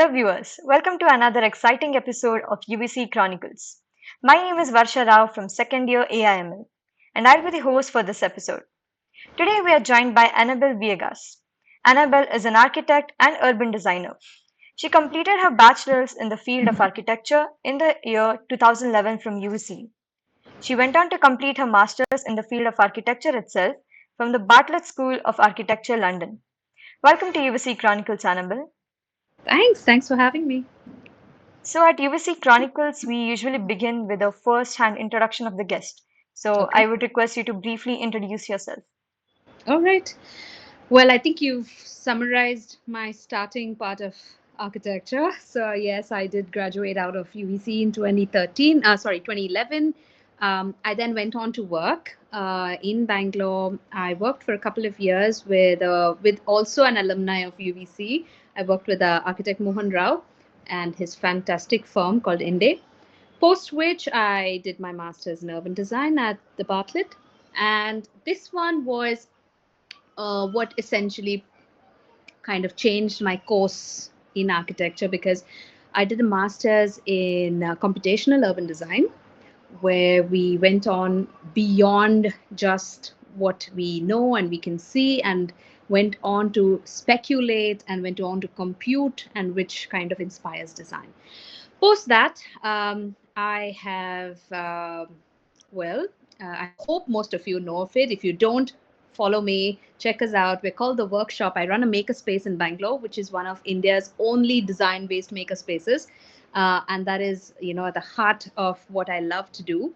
Hello, viewers. Welcome to another exciting episode of UVCE Chronicles. My name is Varsha Rao from second year AIML, and I'll be the host for this episode. Today, we are joined by Annabelle Viegas. Annabelle is an architect and urban designer. She completed her bachelor's in the field of architecture in the year 2011 from UVCE. She went on to complete her master's in the field of architecture itself from the Bartlett School of Architecture, London. Welcome to UVCE Chronicles, Annabelle. Thanks for having me. So at UVC Chronicles, we usually begin with a first-hand introduction of the guest. So Okay. I would request you to briefly introduce yourself. All right. Well, I think you've summarized my starting part of architecture. So, yes, I did graduate out of UVC in 2013, 2011. I then went on to work in Bangalore. I worked for a couple of years with also an alumni of UVC. I worked with architect Mohan Rao and his fantastic firm called Inde. Post which I did my master's in urban design at the Bartlett. And this one was what essentially kind of changed my course in architecture because I did a master's in computational urban design where we went on beyond just what we know and we can see and went on to speculate and went on to compute and which kind of inspires design. Post that, I have, I hope most of you know of it. If you don't, follow me, check us out. We're called The Workshop. I run a makerspace in Bangalore, which is one of India's only design based makerspaces. And that is, at the heart of what I love to do.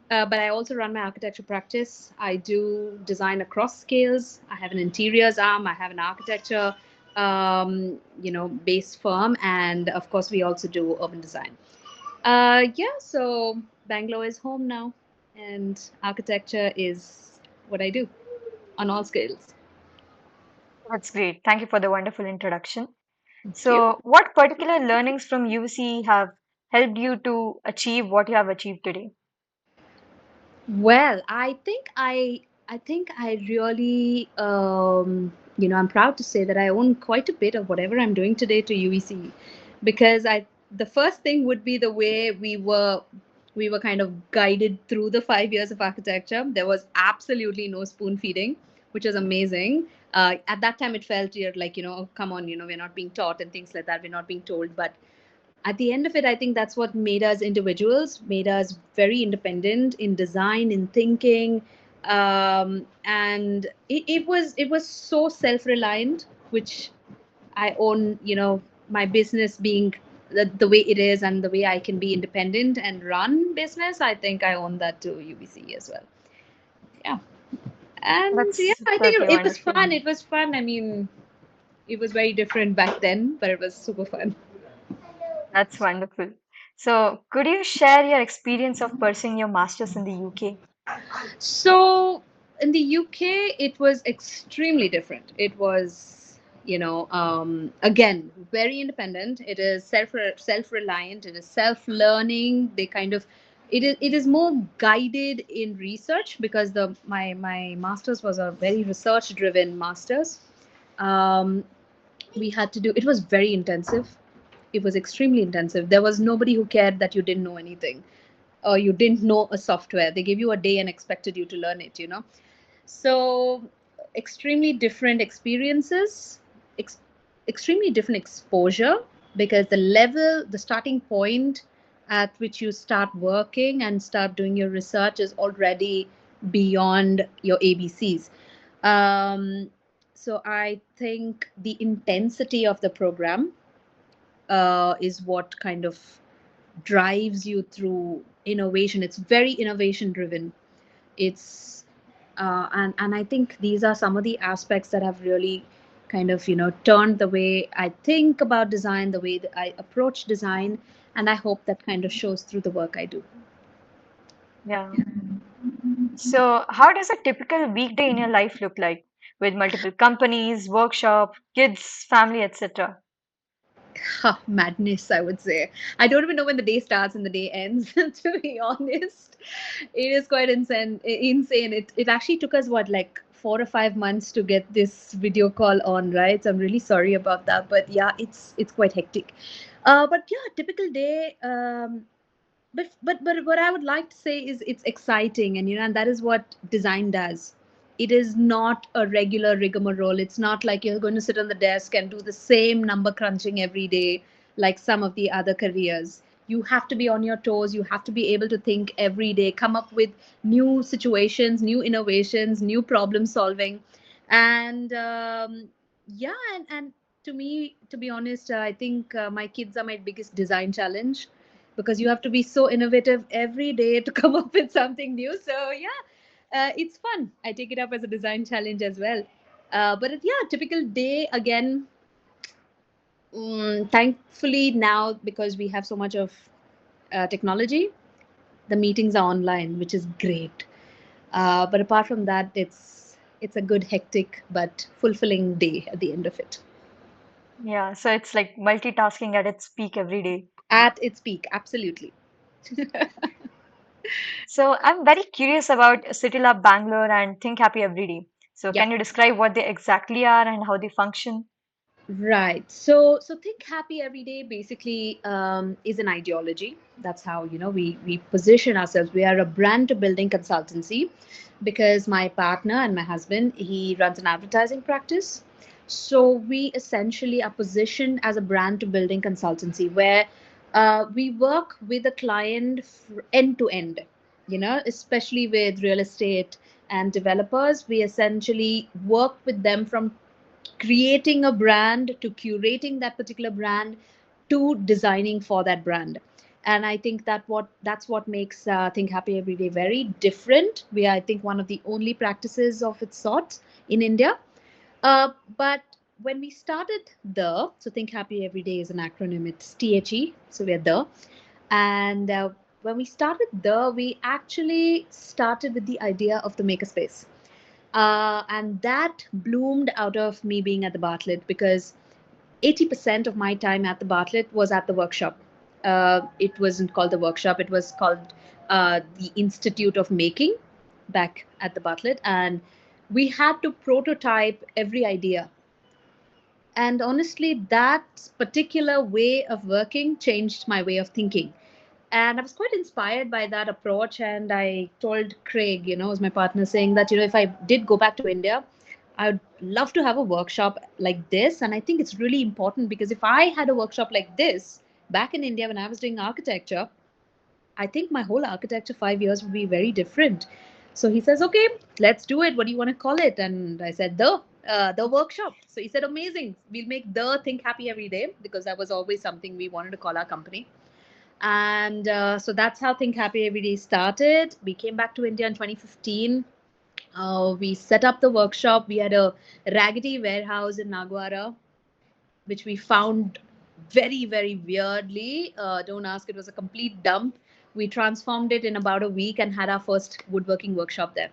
But I also run my architecture practice. I do design across scales. I have an interiors arm. I have an architecture, base firm, and of course, we also do urban design. Yeah, so Bangalore is home now, and architecture is what I do on all scales. That's great. Thank you for the wonderful introduction. Thank you. So, what particular learnings from UVC have helped you to achieve what you have achieved today? Well, I think I really I'm proud to say that I own quite a bit of whatever I'm doing today to UEC because I the first thing would be the way we were kind of guided through the 5 years of architecture. There was absolutely no spoon feeding, which is amazing. At that time, it felt you're like, "Oh, come on, we're not being taught and things like that. We're not being told." But at the end of it, I think that's what made us individuals, made us very independent in design, in thinking, and it was so self-reliant, which I own. My business being the way it is and the way I can be independent and run business. I think I own that to UBC as well. Yeah, and yeah, That's I think totally it was wonderful. fun. It was fun. I mean, it was very different back then, but it was super fun. That's wonderful. So, could you share your experience of pursuing your master's in the UK? So in the UK, it was extremely different. It was, again, very independent. It is self reliant. It is self learning. They kind of it is more guided in research because my master's was a very research driven master's. Um, we had to do it was very intensive. It was extremely intensive. There was nobody who cared that you didn't know anything or you didn't know a software. They gave you a day and expected you to learn it. So extremely different experiences, ex- extremely different exposure because the starting point at which you start working and start doing your research is already beyond your ABCs. Um, so I think the intensity of the program is what kind of drives you through innovation. It's very innovation driven. It's and I think these are some of the aspects that have really kind of turned the way I think about design, the way that I approach design, and I hope that kind of shows through the work I do. Yeah. So, how does a typical weekday in your life look like with multiple companies, workshop, kids, family, etc.? Madness, I would say. I don't even know when the day starts and the day ends, to be honest. It is quite insane. It actually took us, what, like 4 or 5 months to get this video call on, right? So I'm really sorry about that. But yeah, it's quite hectic. But yeah, typical day. But what I would like to say is it's exciting, and and that is what design does. It is not a regular rigmarole. It's not like you're going to sit on the desk and do the same number crunching every day like some of the other careers. You have to be on your toes. You have to be able to think every day, come up with new situations, new innovations, new problem solving, and and to me, to be honest, I think my kids are my biggest design challenge because you have to be so innovative every day to come up with something new. So yeah, it's fun. I take it up as a design challenge as well. Yeah, typical day again. Thankfully now, because we have so much of technology, the meetings are online, which is great. But apart from that, it's a good hectic but fulfilling day at the end of it. Yeah, so it's like multitasking at its peak every day. At its peak, absolutely. So I'm very curious about CityLab Bangalore and Think Happy Every Day. So Yeah. can you describe what they exactly are and how they function? Right. So think happy every day basically is an ideology. That's how we position ourselves. We are a brand to building consultancy because my partner and my husband, he runs an advertising practice. So we essentially are positioned as a brand to building consultancy where we work with a client end to end. Especially with real estate and developers, we essentially work with them from creating a brand to curating that particular brand to designing for that brand. And I think that's what makes think happy every day very different. We are, I think, one of the only practices of its sort in India. But when we started so think happy every day is an acronym. It's THE, so we're and when we started we actually started with the idea of the makerspace, and that bloomed out of me being at the Bartlett because 80% of my time at the Bartlett was at the workshop. It wasn't called the workshop, it was called the Institute of Making back at the Bartlett. And we had to prototype every idea. And honestly, that particular way of working changed my way of thinking. And I was quite inspired by that approach. And I told Craig, as my partner, saying that, if I did go back to India, I would love to have a workshop like this. And I think it's really important because if I had a workshop like this back in India when I was doing architecture, I think my whole architecture 5 years would be very different. So he says, okay, let's do it. What do you want to call it? And I said, the workshop. So he said, amazing. We'll make the think happy every day because that was always something we wanted to call our company. And so that's how Think Happy Every Day started. We came back to India in 2015. We set up the workshop. We had a raggedy warehouse in Nagwara, which we found very, very weirdly. Don't ask, it was a complete dump. We transformed it in about a week and had our first woodworking workshop there.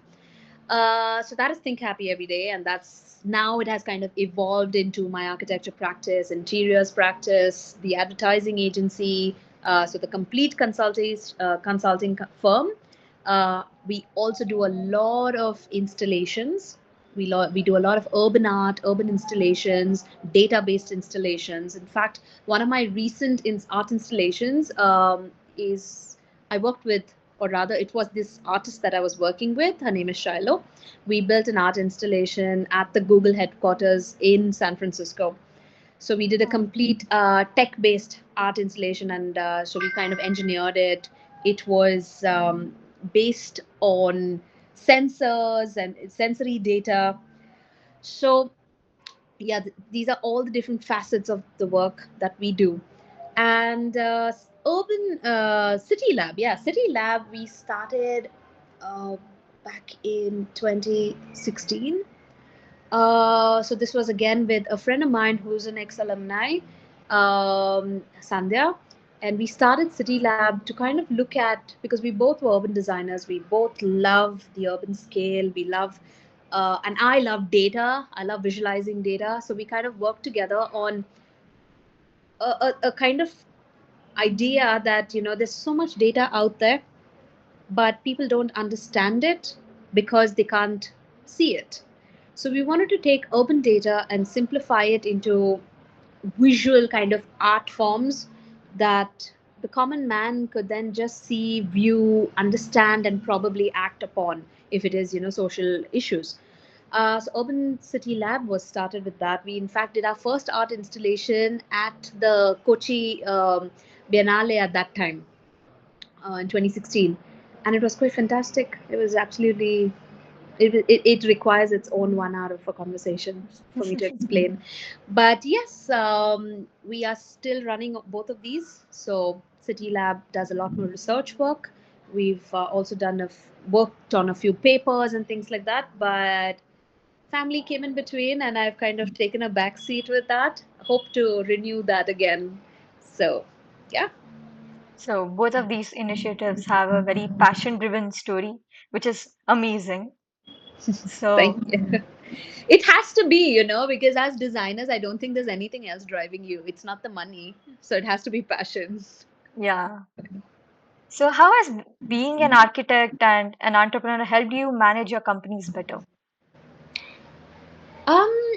So that is Think Happy Every Day, and that's now it has kind of evolved into my architecture practice, interiors practice, the advertising agency, so the complete consulting firm. We also do a lot of installations. We do a lot of urban art, urban installations, data-based installations. In fact, one of my recent art installations is I worked with, or rather, it was this artist that I was working with. Her name is Shiloh. We built an art installation at the Google headquarters in San Francisco. So we did a Oh, complete tech-based art installation, and so we kind of engineered it. It was based on sensors and sensory data. So yeah, these are all the different facets of the work that we do. And urban city lab, yeah, city lab, we started uh, back in 2016. So this was again with a friend of mine who's an ex-alumni, Sandhya, and we started City Lab to kind of look at, because we both were urban designers, we both love the urban scale, we love, and I love data, I love visualizing data. So we kind of worked together on a kind of idea that there's so much data out there, but people don't understand it because they can't see it. So we wanted to take urban data and simplify it into visual kind of art forms that the common man could then just see, view, understand, and probably act upon if it is, social issues. So Urban City Lab was started with that. We in fact did our first art installation at the Kochi Biennale at that time, in 2016, and it was quite fantastic. It was absolutely, it requires its own 1 hour of a conversation for me to explain. But yes, we are still running both of these. So City Lab does a lot more research work. We've also worked on a few papers and things like that. But family came in between, and I've kind of taken a back seat with that. Hope to renew that again. So, yeah. So both of these initiatives have a very passion-driven story, which is amazing. Thank So you. It has to be, because as designers, I don't think there's anything else driving you. It's not the money. So it has to be passion. yeah. So how has being an architect and an entrepreneur helped you manage your companies better? Um,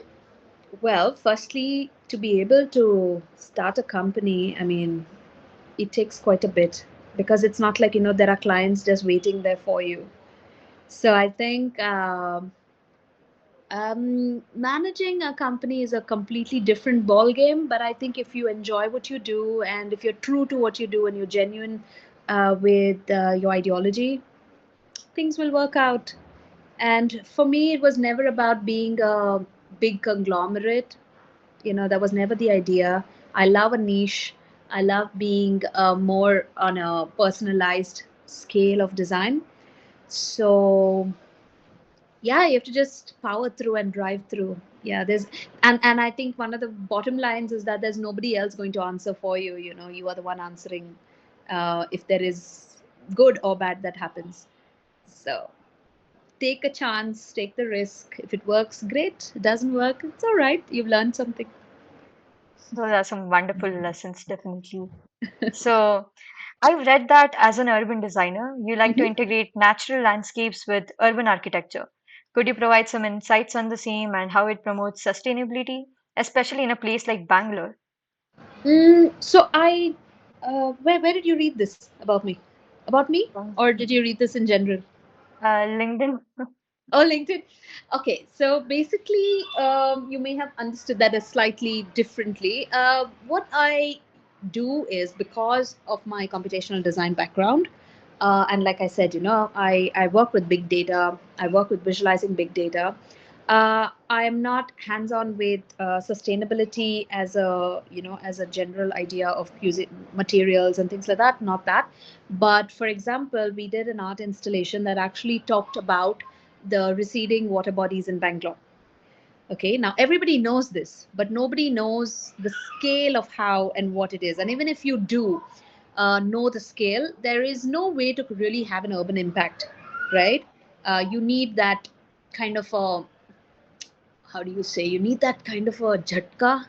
well, firstly, to be able to start a company, I mean, it takes quite a bit because it's not like, there are clients just waiting there for you. So I think managing a company is a completely different ball game. But I think if you enjoy what you do, and if you're true to what you do, and you're genuine with your ideology, things will work out. And for me, it was never about being a big conglomerate. That was never the idea. I love a niche. I love being more on a personalized scale of design. So yeah, you have to just power through and drive through. Yeah, there's and I think one of the bottom lines is that there's nobody else going to answer for you. You are the one answering if there is good or bad that happens. So take a chance, take the risk. If it works, great. It doesn't work, it's all right. You've learned something. Those are some wonderful lessons, definitely. So I've read that as an urban designer, you like to Mhm. integrate natural landscapes with urban architecture. Could you provide some insights on the same and how it promotes sustainability, especially in a place like Bangalore? So where did you read this about me? About me, or did you read this in general? LinkedIn. Oh, LinkedIn. Okay, so basically, you may have understood that as slightly differently. What I do is, because of my computational design background, and like I said, I work with big data. I work with visualizing big data. I am not hands-on with sustainability as a general idea of using materials and things like that. Not that, but for example, we did an art installation that actually talked about the receding water bodies in Bangalore. Okay, now everybody knows this, but nobody knows the scale of how and what it is. And even if you do know the scale, there is no way to really have an urban impact, right? You need that kind of a, how do you say, you need that kind of a jhatka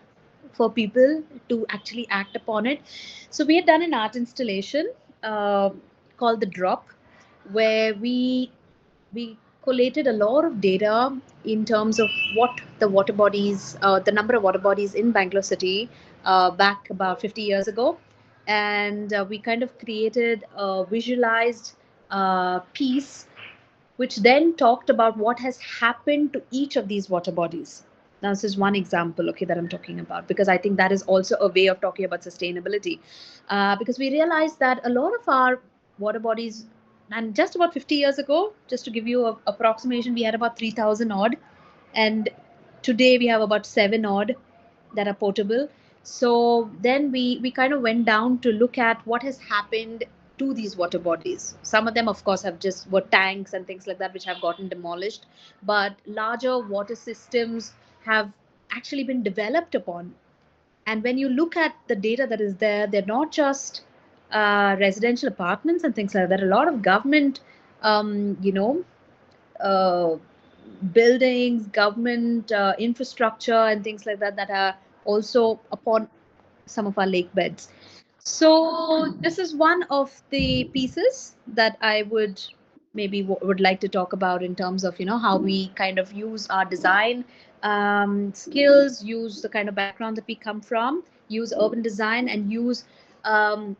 for people to actually act upon it. So we had done an art installation uh, called The Drop, where we collated a lot of data in terms of what the water bodies, the number of water bodies in Bangalore city back about 50 years ago. And we kind of created a visualized piece which then talked about what has happened to each of these water bodies. Now, this is one example, okay, that I'm talking about, because I think that is also a way of talking about sustainability. Because we realized that a lot of our water bodies, and just about 50 years ago, just to give you an approximation, we had about 3,000 odd. And today we have about 7 odd that are potable. So then we kind of went down to look at what has happened to these water bodies. Some of them, of course, have just were tanks and things like that, which have gotten demolished. But larger water systems have actually been developed upon. And when you look at the data that is there, they're not just residential apartments and things like that. A lot of government, um, you know, uh, buildings, government infrastructure, and things like that that are also upon. some of our lake beds. So this is one of the pieces that I would maybe would like to talk about in terms of how we kind of use our design skills, use the kind of background that we come from, use urban design, and use um,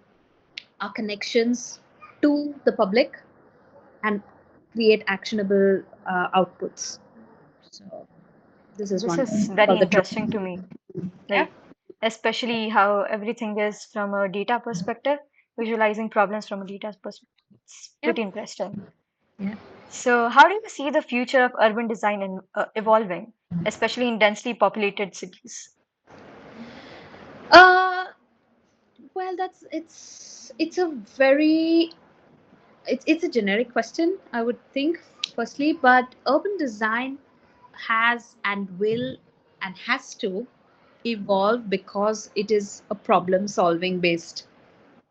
our connections to the public and create actionable outputs. So this is This one is called very the interesting drone. to me, Yeah. like especially how everything is from a data perspective, visualizing problems from a data perspective. It's Yep. pretty interesting. Yeah. So, how do you see the future of urban design evolving, especially in densely populated cities? Uh, well, it's a very it's a generic question, I would think, firstly, but urban design has and will and has to evolve because it is a problem solving based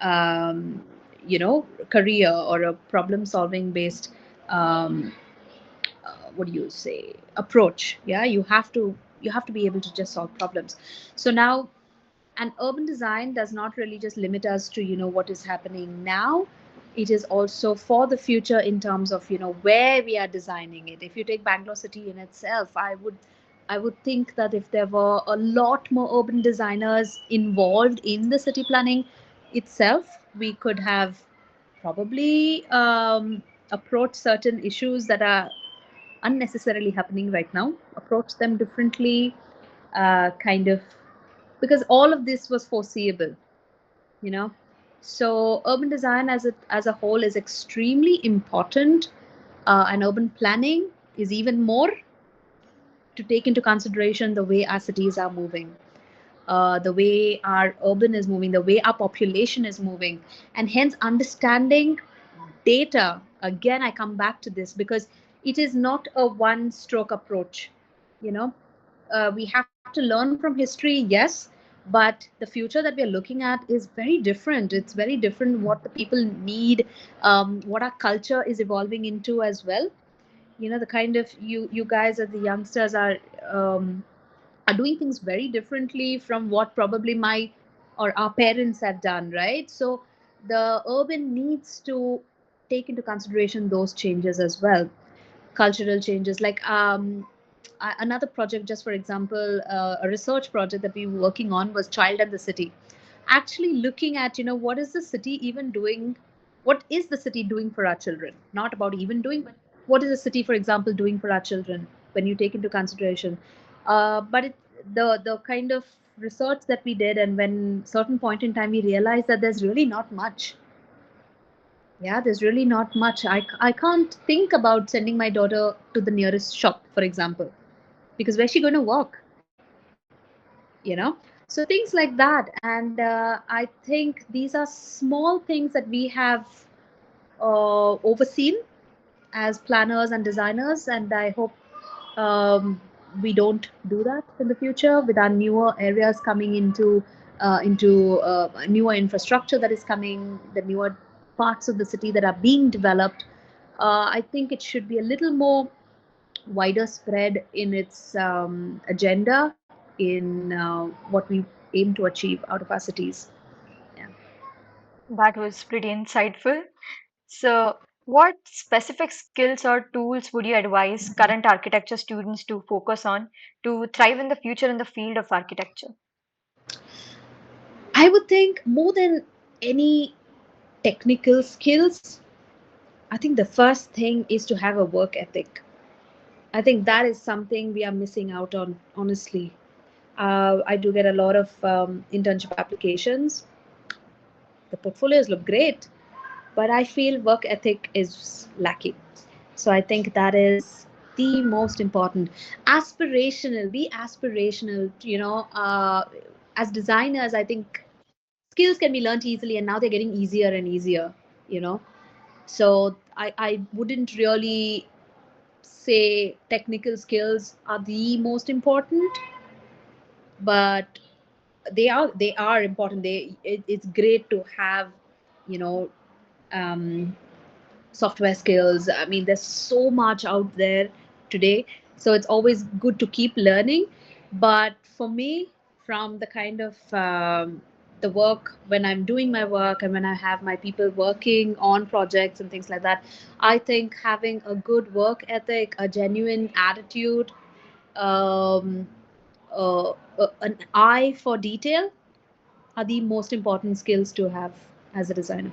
um, career, or a problem solving based um, what do you say, approach. Yeah, you have to be able to just solve problems. So now, and urban design does not really just limit us to what is happening now. It is also for the future in terms of where we are designing it. If you take Bangalore city in itself, I would think that if there were a lot more urban designers involved in the city planning itself, we could have probably approached certain issues that are unnecessarily happening right now, approach them differently, kind of, because all of this was foreseeable, you know. So urban design as a whole is extremely important, and urban planning is even more, to take into consideration the way our cities are moving, the way our urban is moving, the way our population is moving, and hence understanding data. Again, I come back to this because it is not a one stroke approach. You know, we have to learn from history, yes, but the future that we are looking at is very different. It's very different what the people need, what our culture is evolving into as well. The kind of you guys as the youngsters um, are doing things very differently from what probably my or our parents have done, right? So the urban needs to take into consideration those changes as well, cultural changes. Like another project, just for example, a research project that we were working on was child and the city, actually looking at what is the city even doing, what is the city doing for our children, not about even doing, but what is the city, for example, doing for our children when you take into consideration. But the kind of research that we did, and when certain point in time we realized that there's really not much. Yeah, there's really not much. I can't think about sending my daughter to the nearest shop, for example, because where's she going to walk? You know? So things like that. And I think these are small things that we have overseen as planners and designers. And I hope um, we don't do that in the future with our newer areas coming into newer infrastructure that is coming, the newer parts of the city that are being developed. I think it should be a little more wider spread in its agenda, in what we aim to achieve out of our cities. Yeah. That was pretty insightful. So, what specific skills or tools would you advise current architecture students to focus on to thrive in the future in the field of architecture? I would think more than any technical skills, I think the first thing is to have a work ethic. I think that is something we are missing out on, honestly. I do get a lot of internship applications. The portfolios look great, but I feel work ethic is lacking. So I think that is the most important. Aspirational, be aspirational. As designers, I think skills can be learned easily, and now they're getting easier and easier. You know, so I wouldn't really say technical skills are the most important, but they are important. It's great to have, you know um, software skills. I mean, there's so much out there today, so it's always good to keep learning. But for me, from the kind of the work when I'm doing my work and when I have my people working on projects and things like that. I think having a good work ethic, a genuine attitude, um, an eye for detail are the most important skills to have as a designer.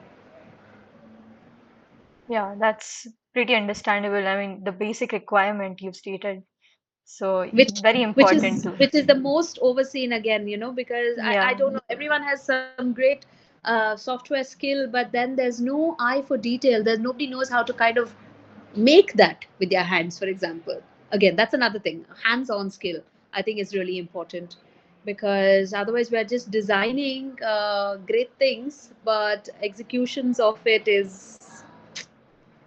Yeah, that's pretty understandable. I mean, the basic requirement you've stated. So which very which important is too. which is the most overseen again, because I Yeah, don't know, everyone has some great software skill, but then there's no eye for detail. There's nobody knows how to kind of make that with their hands, for example. Again, that's another thing. Hands-on skill, I think, is really important, because otherwise we're just designing great things, but executions of it is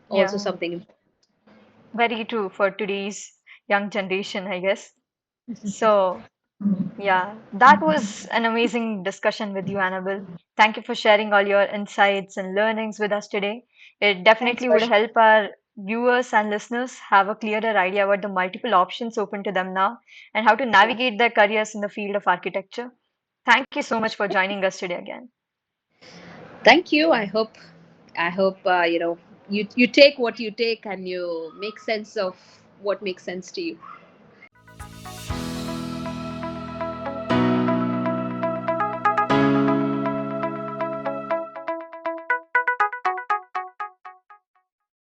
also yeah, something. very true for today's young generation, I guess. So yeah, that was an amazing discussion with you, Annabelle. Thank you for sharing all your insights and learnings with us today. It Thanks, definitely would Varsha. help our viewers and listeners have a clearer idea about the multiple options open to them now and how to Yeah. navigate their careers in the field of architecture. Thank you so much for joining us today again. Thank you. I hope you take what you take and you make sense of what makes sense to you.